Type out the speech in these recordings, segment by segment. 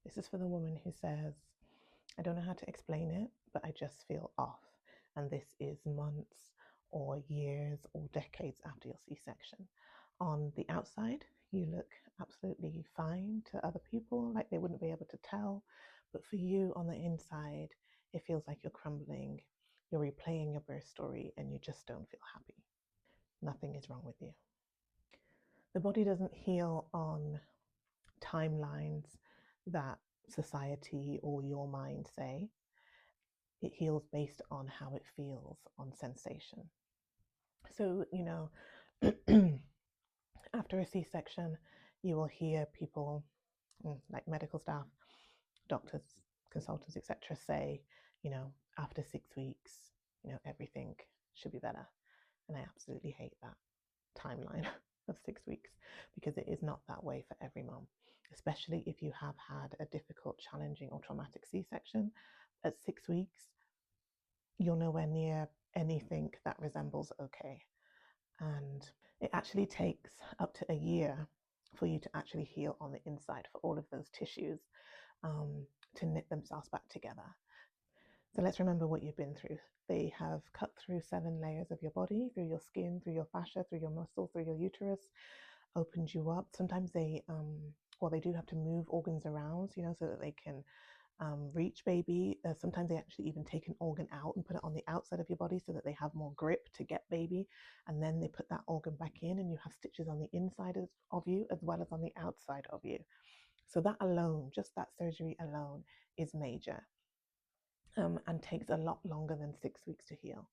This is for the woman who says, I don't know how to explain it, but I just feel off. And this is months or years or decades after your C-section. On the outside, you look absolutely fine to other people, like they wouldn't be able to tell. But for you on the inside, it feels like you're crumbling. You're replaying your birth story and you just don't feel happy. Nothing is wrong with you. The body doesn't heal on timelines that society or your mind say. It heals based on how it feels, on sensation. So, after a C-section, you will hear people, like medical staff, doctors, consultants, etc., say, after 6 weeks, everything should be better. And I absolutely hate that timeline of 6 weeks, because it is not that way for every mom, especially if you have had a difficult, challenging, or traumatic C-section. At 6 weeks, you're nowhere near anything that resembles okay. And it actually takes up to a year for you to actually heal on the inside, for all of those tissues to knit themselves back together. So let's remember what you've been through. They have cut through 7 layers of your body, through your skin, through your fascia, through your muscle, through your uterus, opened you up. Sometimes they do have to move organs around, so that they can reach baby. Sometimes they actually even take an organ out and put it on the outside of your body so that they have more grip to get baby. And then they put that organ back in and you have stitches on the inside of you as well as on the outside of you. So that alone, just that surgery alone, is major. And takes a lot longer than 6 weeks to heal.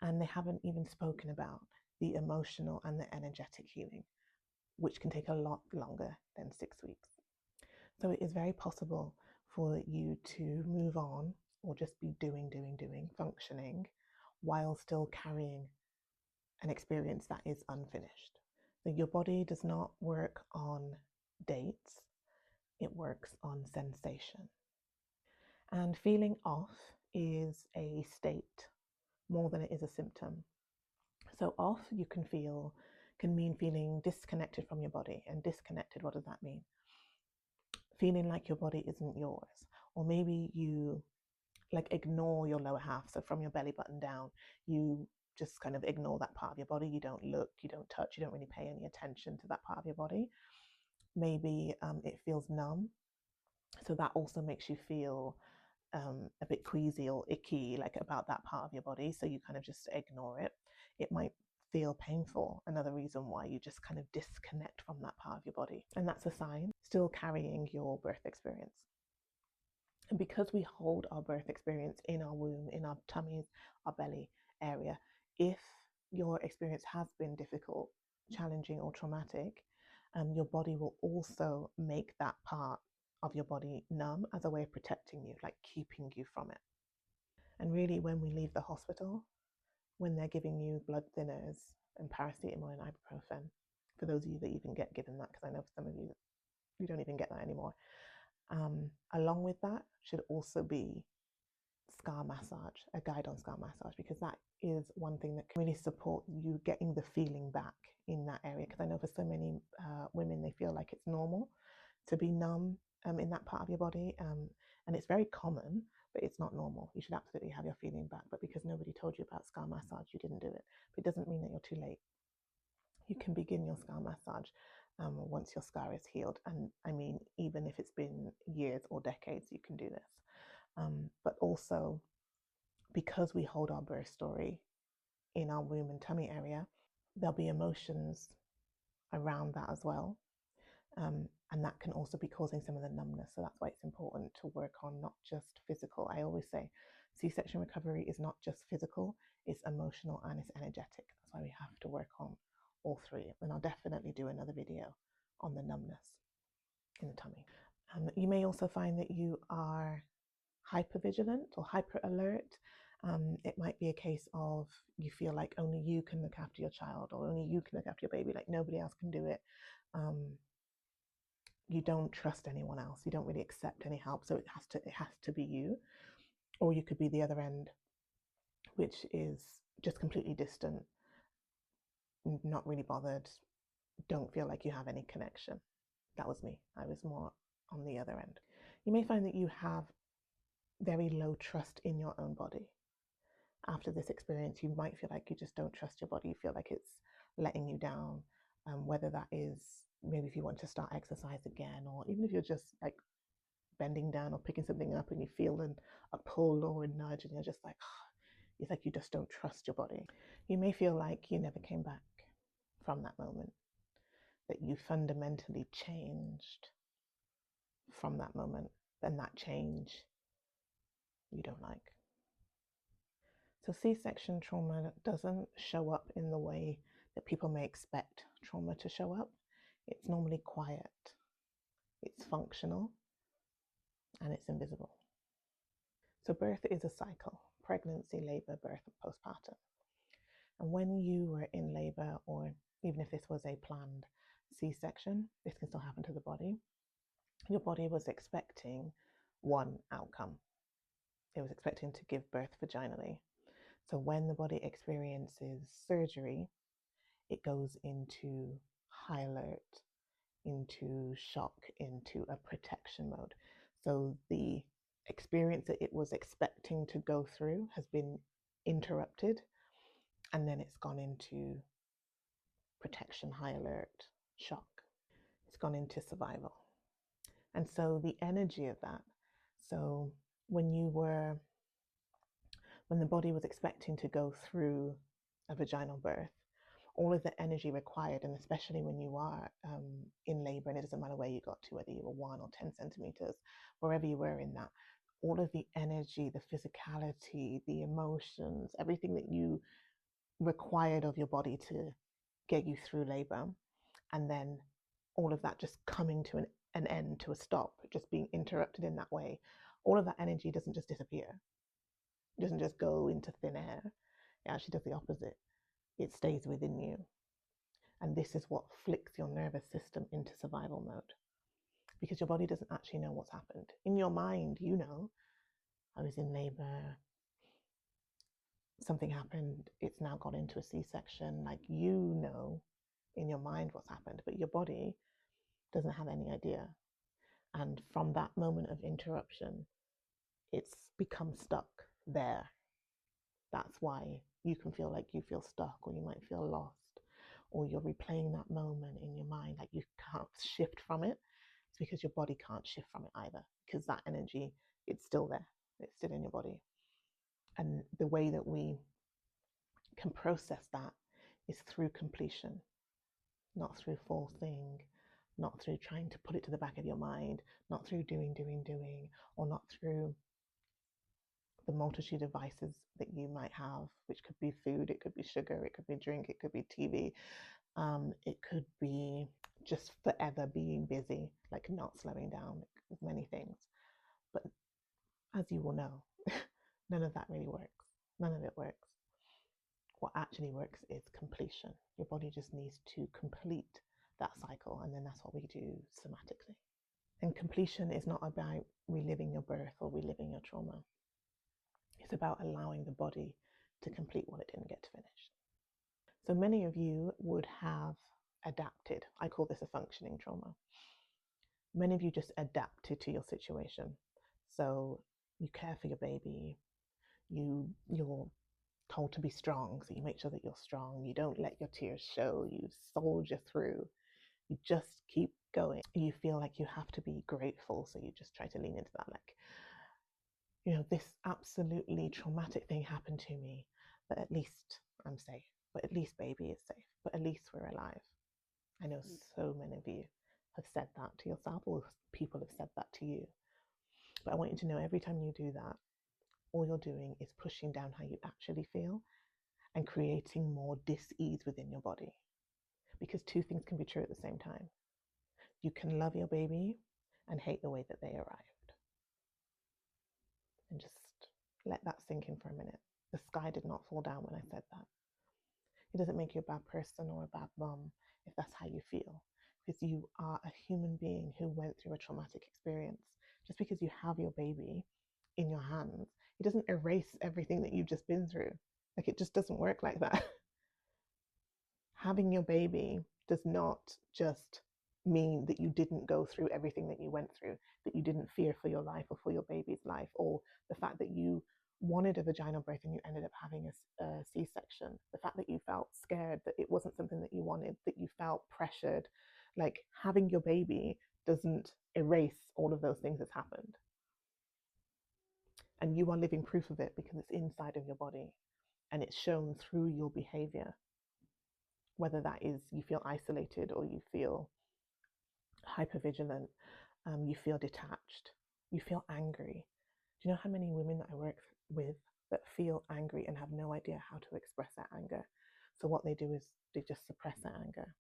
And they haven't even spoken about the emotional and the energetic healing, which can take a lot longer than 6 weeks. So it is very possible for you to move on or just be doing, functioning, while still carrying an experience that is unfinished. So your body does not work on dates, it works on sensation. And feeling off is a state more than it is a symptom. So off can mean feeling disconnected from your body. And disconnected, what does that mean? Feeling like your body isn't yours. Or maybe you ignore your lower half. So from your belly button down, you just kind of ignore that part of your body. You don't look, you don't touch, you don't really pay any attention to that part of your body. Maybe it feels numb. So that also makes you feel a bit queasy or icky, about that part of your body. So you kind of just ignore it. It might feel painful. Another reason why you just kind of disconnect from that part of your body. And that's a sign still carrying your birth experience. And because we hold our birth experience in our womb, in our tummies, our belly area, if your experience has been difficult, challenging, or traumatic, your body will also make that part of your body numb as a way of protecting you, like keeping you from it. And really, when we leave the hospital, when they're giving you blood thinners and paracetamol and ibuprofen, for those of you that even get given that, because I know for some of you don't even get that anymore, along with that should also be scar massage, a guide on scar massage, because that is one thing that can really support you getting the feeling back in that area. Because I know for so many women, they feel like it's normal to be numb in that part of your body, and it's very common, but it's not normal. You should absolutely have your feeling back, but because nobody told you about scar massage, you didn't do it. But it doesn't mean that you're too late. You can begin your scar massage once your scar is healed. And I mean, even if it's been years or decades, you can do this. But also, because we hold our birth story in our womb and tummy area, there'll be emotions around that as well. And that can also be causing some of the numbness. So that's why it's important to work on not just physical. I always say C-section recovery is not just physical, it's emotional and it's energetic. That's why we have to work on all three. And I'll definitely do another video on the numbness in the tummy. You may also find that you are hypervigilant or hyper alert. It might be a case of you feel like only you can look after your child, or only you can look after your baby, like nobody else can do it. You don't trust anyone else. You don't really accept any help. So it has to be you. Or you could be the other end, which is just completely distant, not really bothered, don't feel like you have any connection. That was me. I was more on the other end. You may find that you have very low trust in your own body. After this experience, you might feel like you just don't trust your body. You feel like it's letting you down. Whether that is maybe if you want to start exercise again, or even if you're just like bending down or picking something up and you feel a pull or a nudge and you're just like, it's like you just don't trust your body. You may feel like you never came back from that moment, that you fundamentally changed from that moment, and that change you don't like. So C-section trauma doesn't show up in the way that people may expect trauma to show up. It's normally quiet, it's functional, and it's invisible. So birth is a cycle: pregnancy, labor, birth, and postpartum. And when you were in labor, or even if this was a planned C-section, this can still happen to the body. Your body was expecting one outcome. It was expecting to give birth vaginally. So when the body experiences surgery, it goes into high alert, into shock, into a protection mode. So the experience that it was expecting to go through has been interrupted, and then it's gone into protection, high alert, shock. It's gone into survival. And so the energy of that, so when the body was expecting to go through a vaginal birth, all of the energy required, and especially when you are in labor, and it doesn't matter where you got to, whether you were 1 or 10 centimeters, wherever you were in that, all of the energy, the physicality, the emotions, everything that you required of your body to get you through labor, and then all of that just coming to an end, to a stop, just being interrupted in that way, all of that energy doesn't just disappear. It doesn't just go into thin air. It actually does the opposite. It stays within you. And this is what flicks your nervous system into survival mode, because your body doesn't actually know what's happened. In your mind, you know, I was in labor, something happened, it's now gone into a C-section. Like, you know in your mind what's happened, but your body doesn't have any idea. And from that moment of interruption, it's become stuck there. That's why you can feel like you feel stuck, or you might feel lost, or you're replaying that moment in your mind, like you can't shift from it. It's because your body can't shift from it either, because that energy, it's still there, it's still in your body. And the way that we can process that is through completion, not through forcing, not through trying to put it to the back of your mind, not through doing, or not through the multitude of vices that you might have, which could be food, it could be sugar, it could be drink, it could be TV, it could be just forever being busy, like not slowing down, many things. But as you will know, none of that really works. None of it works. What actually works is completion. Your body just needs to complete that cycle, and then that's what we do somatically. And completion is not about reliving your birth or reliving your trauma. It's about allowing the body to complete what it didn't get to finish. So many of you would have adapted. I call this a functioning trauma. Many of you just adapted to your situation. So you care for your baby, you're told to be strong, so you make sure that you're strong. You don't let your tears show. You soldier through. You just keep going. You feel like you have to be grateful, so you just try to lean into that, like, you know, this absolutely traumatic thing happened to me, but at least I'm safe. But at least baby is safe. But at least we're alive. I know so many of you have said that to yourself, or people have said that to you. But I want you to know, every time you do that, all you're doing is pushing down how you actually feel and creating more dis-ease within your body. Because two things can be true at the same time. You can love your baby and hate the way that they arrived. And just let that sink in for a minute. The sky did not fall down when I said that. It doesn't make you a bad person or a bad mom if that's how you feel, because you are a human being who went through a traumatic experience. Just because you have your baby in your hands, it doesn't erase everything that you've just been through. Like, it just doesn't work like that. Having your baby does not just mean that you didn't go through everything that you went through, that you didn't fear for your life or for your baby's life, or the fact that you wanted a vaginal birth and you ended up having a C-section, the fact that you felt scared, that it wasn't something that you wanted, that you felt pressured. Like, having your baby doesn't erase all of those things that's happened. And you are living proof of it because it's inside of your body and it's shown through your behavior, whether that is you feel isolated or you feel hypervigilant, you feel detached, you feel angry. Do you know how many women that I work with that feel angry and have no idea how to express that anger? So what they do is they just suppress that anger.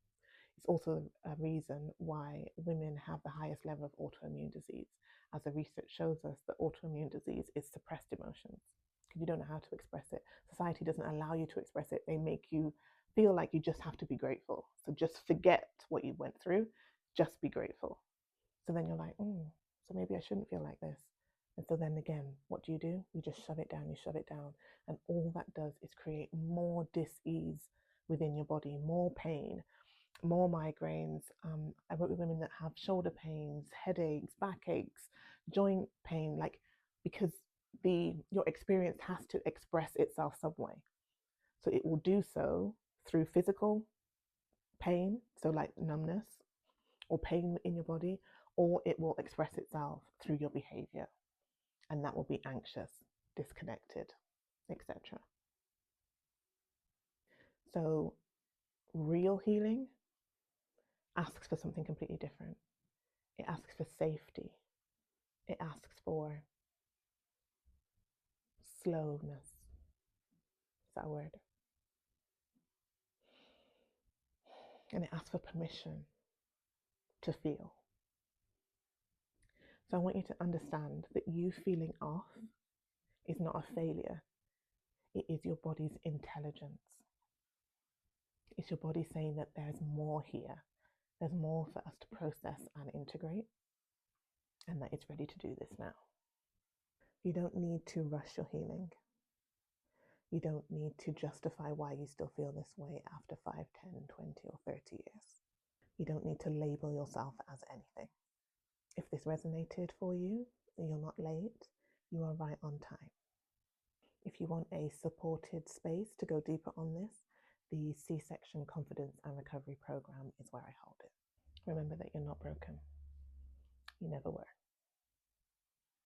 It's also a reason why women have the highest level of autoimmune disease, as the research shows us that autoimmune disease is suppressed emotions because you don't know how to express it. Society doesn't allow you to express it. They make you feel like you just have to be grateful. So just forget what you went through, just be grateful. So then you're like, so maybe I shouldn't feel like this. And so then again, what do? You just shove it down, you shove it down. And all that does is create more dis-ease within your body, more pain, more migraines. I work with women that have shoulder pains, headaches, backaches, joint pain, like because your experience has to express itself some way. So it will do so through physical pain, so like numbness or pain in your body, or it will express itself through your behavior, and that will be anxious, disconnected, etc. So real healing asks for something completely different. It asks for safety. It asks for slowness. Is that a word? And it asks for permission to feel. So I want you to understand that you feeling off is not a failure. It is your body's intelligence. It's your body saying that there's more here. There's more for us to process and integrate, and that it's ready to do this now. You don't need to rush your healing. You don't need to justify why you still feel this way after 5, 10, 20, or 30 years. You don't need to label yourself as anything. If this resonated for you, you're not late, you are right on time. If you want a supported space to go deeper on this, the C-section Confidence and Recovery Program is where I hold it. Remember that you're not broken. You never were.